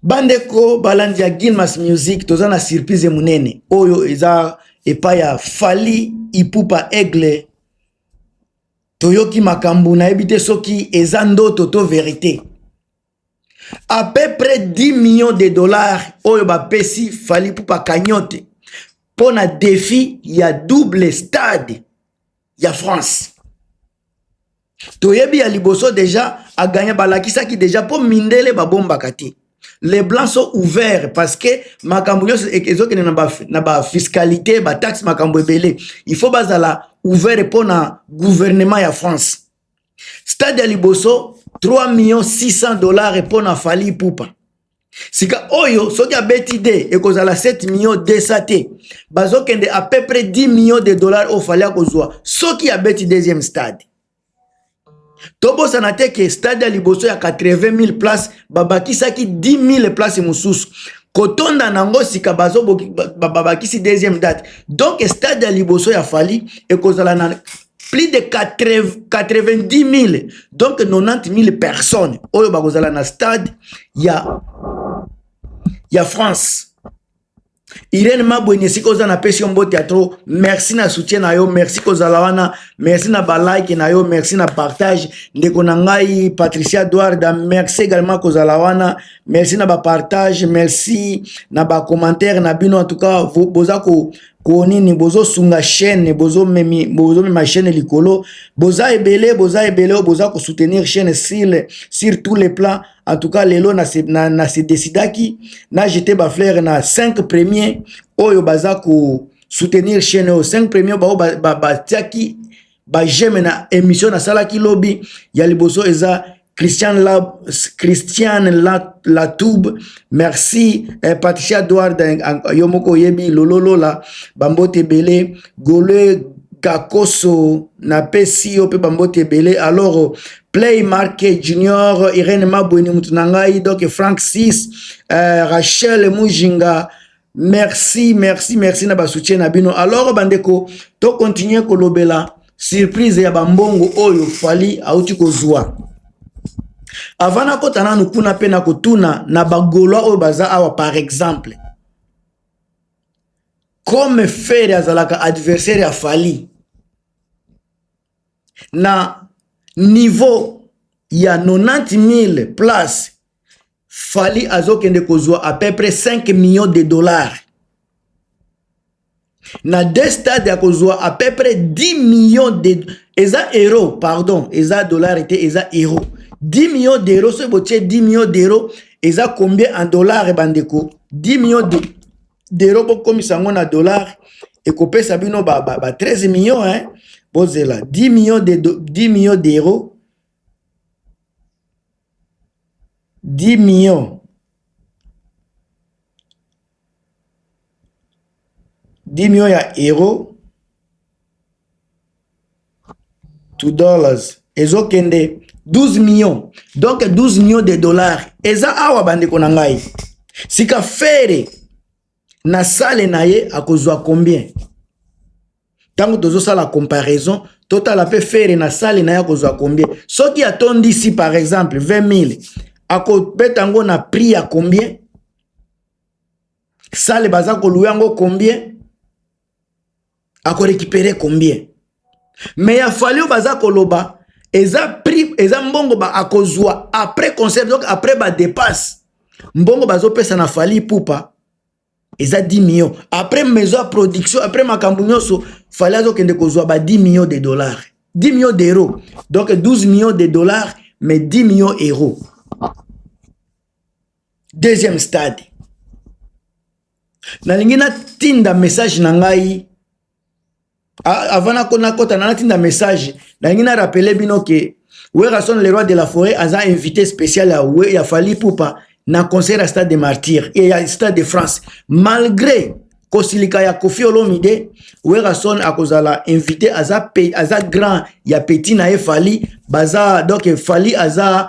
Bandeko balandia Gilmas Music toza na surprise munene oyo eza epa ya Fally Ipupa Aigle toyoki makambu na ebite soki eza ndoto to vérité. À peu près 10 millions de dollars oyo bapesi Fally Ipupa Cagnotte pour na défi ya double stade ya France. Toyebi ya liboso déjà a gagné balakisa qui déjà pour mindele babomba kati. Les blancs sont ouverts parce que makambu ezo kene na ba fiscalité ba taxe makambu ebele. Il faut bazala ouvert pour na gouvernement ya France. Stade ya liboso 3 600 000 $, pour na Fally Ipupa. Sika oyo soki a betide ekozala 7 millions de sate. Bazo kende à peu près 10 millions de dollars au Fally akozwa. Soki a beti deuxième stade. Tobo sanate ke stade ya liboso ya 80 000 places babakisa ki 10 000 places mususu. Kotonda nango sika bazo babakisi deuxième date. Donc stade ya liboso ya Fally ekozala na plus de 90 000, donc 90 000 personnes. Oyo bakozala na stade ya France. Irene Mabwenye si koza na pesi mbote ya trop. Merci na soutien na yo, merci kozala wana, merci na ba like na yo, merci na partage. Ndeko na ngai Patricia Douarda, merci également kozala wana, merci na ba partage, merci na ba commentaire na bino. En tout cas boza ko nini bozo sunga chaîne, bozo ma chaîne likolo, boza ebele boza ko soutenir chaîne sur tous les plans. En tout cas lelo na se décidaki na jeté ba fleur na 5 premiers oyo baza ko soutenir chaîne au 5 premiers ba tiaki ba j'aime na émission na salaki lobby ya liboso eza Christian Latoub, merci. Patricia Douarda, Yomoko Yebi, Lololola, Bambote Bele, Gole Gakoso, Napesi, Ope Bambote Bele, alors Play Market Junior, Irene Mabweni Mutunangai, donc Frank 6, Rachel Mujinga, merci na ba soutien na bino. Alors bandeko, to continuer kolobela, surprise ya bambongo oyo Fally auti kozwa. Avant kota na nukuna pena kotuna na bagolwa oyo baza awa par exemple. Comme faire azalaka adversaire ya Fally. Na niveau ya 90 000 places, Fally azokende kozwa à peu près 5 millions de dollars. Na deux stades ya kozwa à peu près 10 millions de euros, pardon, eza dollars était eza euros. 10 millions d'euros, ce botier 10 millions d'euros, et ça combien en dollars, bandeko? 10 millions d'euros, comme ça, on a dollars, et copé sabino, 13 millions, hein, là, 10 millions d'euros, 10 millions, 10 millions d'euros, to dollars, et ça, 12 millions. Donc 12 millions de dollars. Eza awa bande konangai. Sika fere na sale na ye akozwa combien? Tango tozo sala comparaison, total ape fere na sale na ye akozwa combien? Soki atondi ici par exemple 20 000, ako betango na prix à combien? Sale baza ko louango combien? Ako récupérer combien? Mais ya Fally baza ko loba eza prix eza mbongo ba akozwa après concert, donc après ba dépasse mbongo bazo pesa na Fally Ipupa eza 10 millions après maison production après makambu nyoso Fally azokende kozwa ba 10 millions de dollars, 10 millions d'euros, donc 12 millions de dollars mais 10 millions d'euros. Deuxième stade na lingina tinda message na ngai avant na kota na tinda message na ngina rappeler bino ke Werason le roi de la forêt a invité spécial à Fally Ipupa na concert à Stade des Martyrs et à Stade de France malgré kosilika ya Koffi Olomide Werason a kozala invité aza grand ya petit na e Fally baza donc Fally aza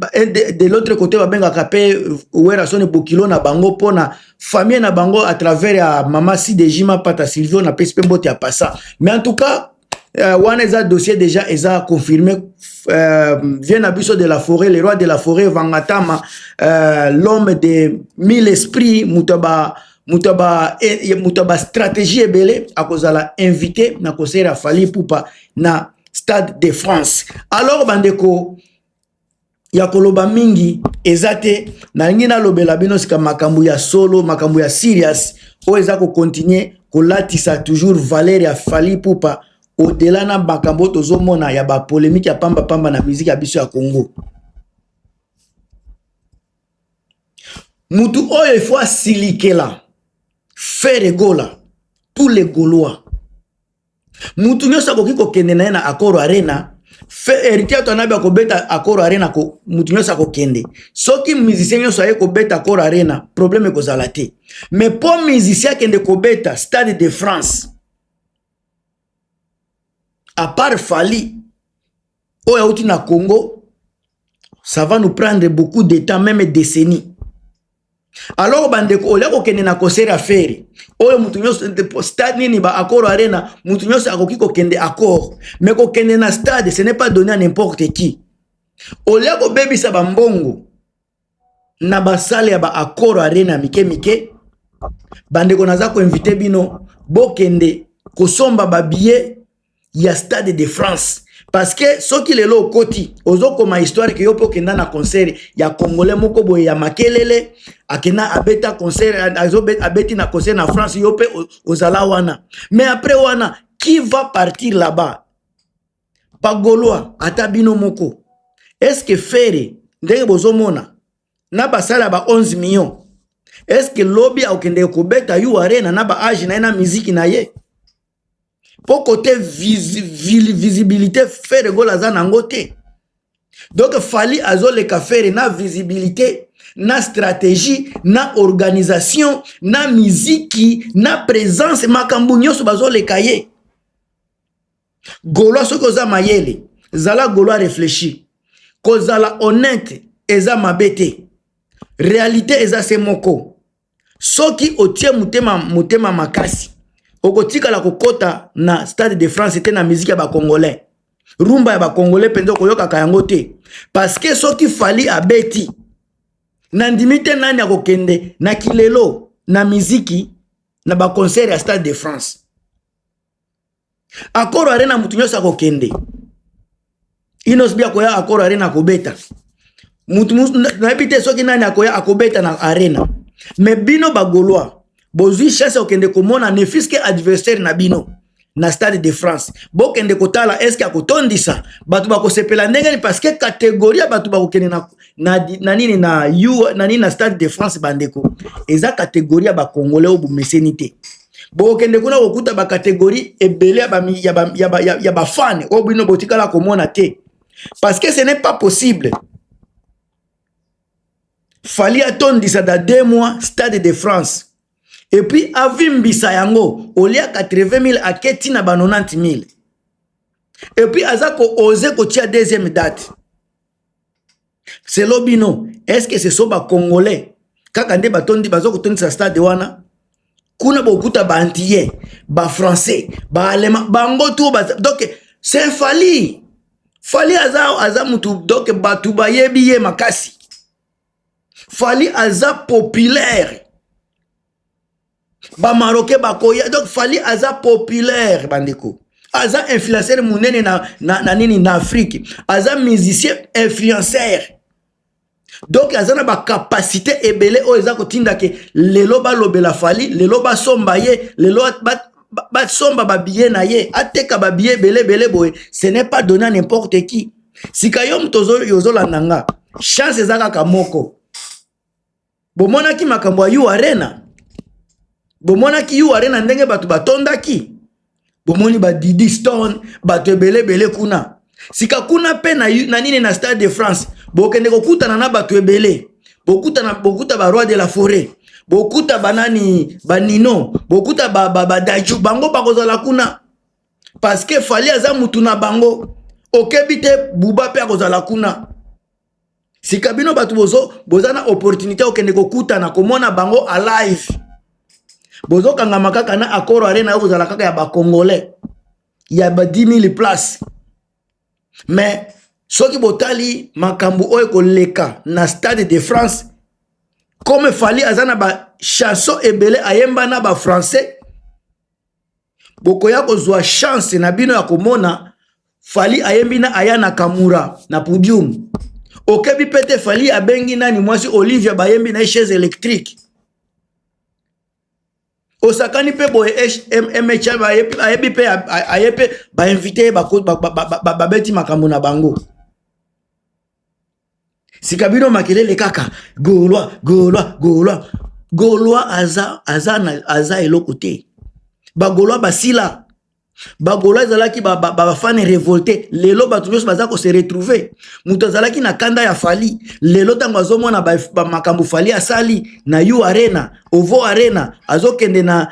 de l'autre côté ba benga kapé Werason bokilo na bango pona famille na bango à travers ya mama si de Jima Pata Silvio na pespe mbote ya passa. Mais en tout cas wana eza dossier déjà eza confirmé vient à biso de la forêt, le roi de la forêt Vangatama, l'homme de 1000 esprits, mutaba stratégie ebele akozala invité na kosera Fally Ipupa na Stade de France. Alors bandeko ya koloba mingi ezate na lingi na lobela bino sika makambo ya solo, makambo ya serious o eza ko continuer ko latisa toujours valeur ya Fally Ipupa au-delà na makambo tozomona ya ba polémique ya pamba pamba na musique ya biso ya Congo. Mutu oyo il faut silikela faire gola tous les Gaulois. Mutu nyosa koki kokende na na Accor Arena fait héritier to na ba ko beta Accor Arena ko mutu nyosa kokende. Soki musicien nyosa aye ko beta Accor Arena problème ko zalate. Mais pour musicien kende ko beta Stade de France. À part Fally oyo outi na Congo, ça va nous prendre beaucoup de temps, même des décennies. Alors bandeko olia kokende na concert affaire oyo mutu nyoso stade nini ba Accor Arena mutu nyoso akoki kokende Accor, mais kokende na stade ce n'est pas donné à n'importe qui. Olia ko bebisa ba mbongo na basale ya ba Accor Arena mike bandeko naza ko inviter bino bokende kosomba ba billet ya Stade de France. Parce que ce qui est là au côté, ozo comme histoire que yo po kenda na concert ya Congolais moko boye ya makelele akena abeta concert abeti na concert na France yo pe ozala wana. Mais après wana qui va partir là-bas? Pa Gaulois ata bino moko. Est-ce que faire ndenge bozomona na basala ba 11 millions? Est-ce que lobby akende ko beta yu arena na ba age na musique na ye? Pour côté visibilité faire gola za nangote. Donc Fally azole ka faire na visibilité, na stratégie, na organisation, na musique, na présence makambu nyoso bazole kaye. Gaulois soko za mayele, zala Gaulois réfléchi. Kozala honnête eza mabete. Réalité eza semoko. Soki otie mutema makasi. Okotika la kokota na Stade de France était na musique ya ba Congolais. Rumba ya ba Congolais penzo koyoka kayango te. Parce que soki Fally abeti na ndimite nani akokende na kilelo na muziki na ba concert ya Stade de France. Accor Arena mutu nyosa kokende. Inos bia koya Accor Arena kobeta. Mutu na epite soki nani akoya akobeta na arena. Mais bino ba Gaulois bozui chance okende komona ne fiske adversaire na bino na Stade de France. Bokende kotala eske akotondisa batu bako sepela ndenge parce que catégorie batu bako kende na nini na you na nini na Stade de France bandeko. Eza catégorie ba Congolais obu mesenité. Bokende kuna kokuta ba catégorie ebele ya ba fan obu ino botikala komona te. Parce que ce n'est pas possible. Fally atondisa da 2 mois Stade de France. Et puis, avimbisa yango, olia 80 000 à ketina ba 90 000. Et puis, azako ose kotia deuxième date. C'est l'obino. Est-ce que ce sont ba Congolais? Kakande batondi bazoko tondi sa stade wana. Kuna bokuta ba antillais, ba français, ba allemand, bango tout donc c'est Fally. Fally aza mutu donc batu ba yebi ye makasi. Fally aza populaire. Ba Marocain ba koya donc Fally aza populaire bandeko. Aza influenceur munene na nini na Afrique. Aza musicien influenceur. Donc aza na ba capacité ebele o eza kotinda ke lelo ba lobela Fally, lelo ba somba ye, lelo ba somba ba billet na ye, ateka ba billet bele boy. Ce n'est pas donné à n'importe qui. Si kayom tozo yozo landanga, chance ezaka kamoko. Bomona ki makambo yu arena. Bomona ki yu arena ndenge batu batondaki. Bomoni ba Didi Stone, batu ebele kuna. Sika kuna pe na nini na Stade de France. Bokende kokuta na batu ebele. Bokuta ba roi de la forêt. Bokuta banani banino. Bokuta ba Daju. Bango bakozala kuna. Parce que Fally aza mutu na bango. Okebite buba pe akozala kuna. Sika bino batu bozana opportunité okende kokuta na komona bango alive. Bozo kanga makaka na Accor Arena ozala kaka ya ba Congolais. Il y a 10 000 places. Mais, soki botali makambu oyo koleka na Stade de France, comme Fally azana ba chanson ebele ayemba na ba français, bokoya kozwa chance na bino ya komona Fally ayembi na Aya Nakamura na podium. Okebi pete Fally abengi nani mwasi Olivia bayembi na chaise électrique. Osakani pe boye MHL ayebi pe ayepe ba invité ba beti makambo na bango. Sikabino makelele kaka Gaulois aza eloko te. Ba Gaulois basila. Ba Gaulois zalaki ba fan révolté. Lelo ba tous baza ko se retrouver. Muto zalaki na kanda ya Fally. Lelo tango azomona ba makambo Fally asali na U Arena, Ovo Arena, azokende na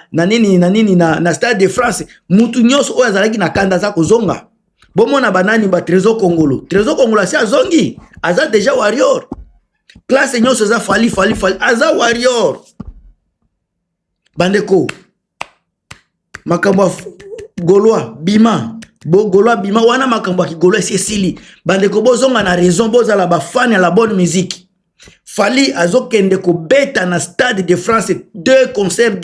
Stade de France. Mutu nyonso oyo zalaki na kanda za kozonga. Bomona banani ba Trésor Congolo. Trésor Congolo asi azongi. Aza déjà warrior. Classe nyonso za Fally aza warrior. Bandeko. Makambo Gaulois bima Gaulois bima wana makambo ki Gaulois sesili. Bandeko bozonga na raison bozala ba fan ya la bonne musique. Fally azokende ko beta na Stade de France deux concerts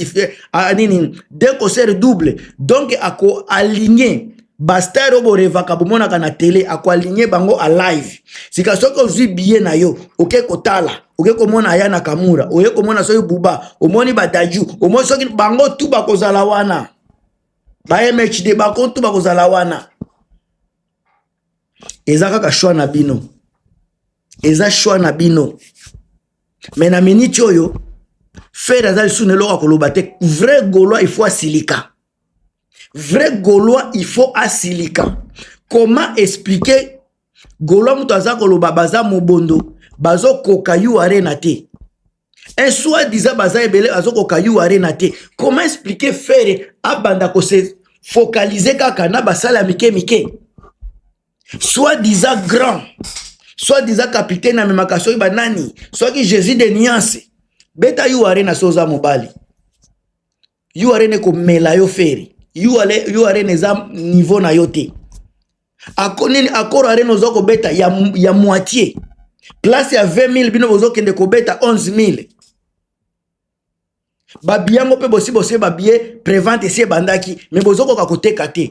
doubles. Donc ako aligné Bastar obo revaka bomona kana télé ako aligné bango a live. Sika soko zui billet na yo, oke kotala, oke komona Aya Nakamura, oke komona soyo Buba, omoni Badaju, omoni soki bango tu bakozala wana. Ba MHD bako tu bakozala wana. Eza kaka choix na bino. Eza choix na bino. Mais na minute oyo, faire azali sune loka koloba te, vrai Gaulois il faut asilika. Vrai Gaulois, il faut asilika. Comment expliquer Gaulois mutaza koloba baza mobondo, bazo koka U Arena te. Un soi-disant baza ebele bazo koka U Arena te. Comment expliquer faire abanda ko se focaliser kaka na basala mike. Soi-disant grand, soi-disant capitaine na memakaso banani, soit qui Jésus de Niance. Beta U Arena soza mobali. U Arena ko mela yo feri. You Arena za niveau na yote. Akonini akoro Arena zoko beta ya moitié. Place ya 20 000 bino bozo kende ko beta 11 000. Babiyango pe bosi babie prévente si bandaki mais bozo ko kakoteka te.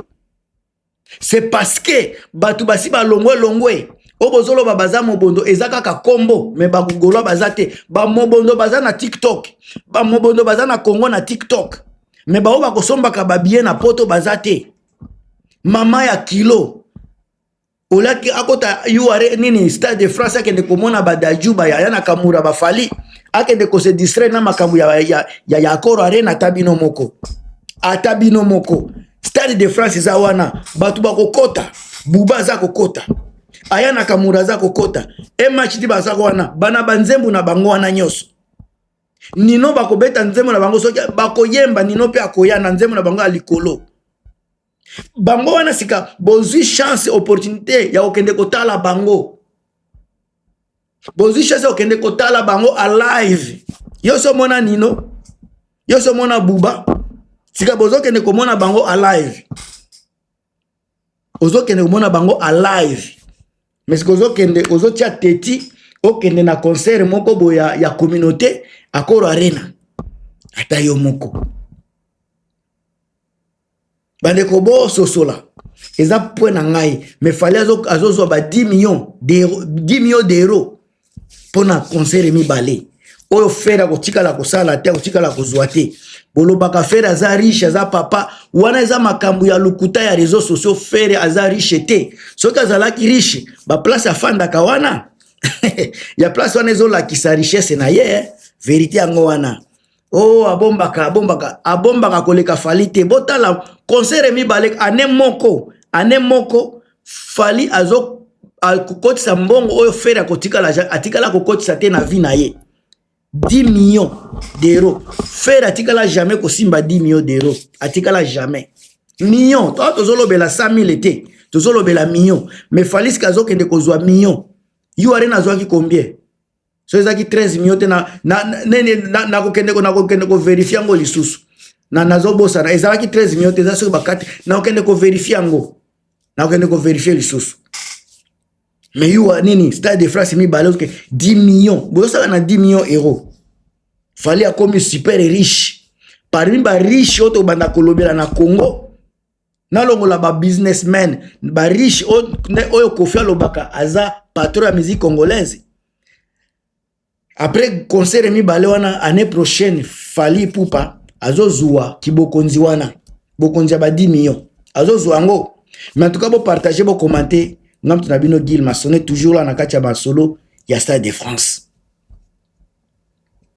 C'est parce que batu basi ba longwe obozolo babaza mobondo ezaka ka kombo mais ba Gaulois bazate ba mobondo baza na TikTok. Ba mobondo baza na Congo na TikTok. Mais ba oba kosomba ka babie na poto bazate. Mama ya kilo. Olaki akota URE nini Stade de France akende komona Badaju ba Aya Nakamura ba Fally akende ko se distraire na makambu ya Akoro Arena tabino moko. Atabino moko. Stade de France za wana batu ba kokota. Buba za kokota. Aya Nakamura za kokota. MHD ba za wana bana banzembu na bango wana nyoso. Nino bakobeta nzembo na bango soki bakoyemba nino pe akoya na nzembo na bango alikolo. Bango wana sika bozwi chance opportunité ya okende kotala bango. Bozwi chance okende kotala bango a live. Yo so mona Nino, yo so mona Buba. Sika bozo kende komona bango a live. Ozo kende komona bango a live. Mais sika ozo kende ozo tia teti okende na concert moko boya ya communauté Akoro Arena. Ata yo moko. Bandeko bo sosola. Eza point na ngai. Mais fallait azozo ba 10 millions d'euros pour na concert mi balé. Oyo fera kotika la kosala te kotika la kozwa te. Bolobaka fera aza riche aza papa wana eza makambu ya lukuta ya réseaux sociaux fera aza riche te. Soki azalaki riche ba place afanda ka wana. Ya place wana ezola kisa richesse na ye. Vérité yango wana. Oh abombaka koleka Fally te. Botala concert mi balek ane moko Fally azo kokotisa mbongo oyo fera atikala kokotisa te na vie na ye. 10 millions d'euros. Faire atikala jamais kosimba 10 millions d'euros. Atikala jamais. Millions. Toi, tozolobela 100 000 été. Tozolobela millions. Mais Fally skazo kende kozwa millions. You are na zwaki combien? So ezaki 13 millions te na kokende ko vérifier ngo lisusu. na nazo bosa na ezalaki 13 millions teza soki bakati na okende ko vérifier yango na okende ko vérifier lisusu mais yuwa nini Stade de France mi balé que 10 millions bosa na 10 millions euros fallait a comme super riche parmi ba riche oto banda kolobela na Congo na longola ba businessmen ba riche oyo Koffi Olomaka aza patron ya musique congolaise. Après concert mi balé wana année prochaine Fally Ipupa azozua kibokonzi wana bokonzi ba 10 millions azozua ngo. Mais en tout cas, vous partagez, vous commentez. Nous avons Gil Massonnet toujours là dans le solo. Il y a Stade de France.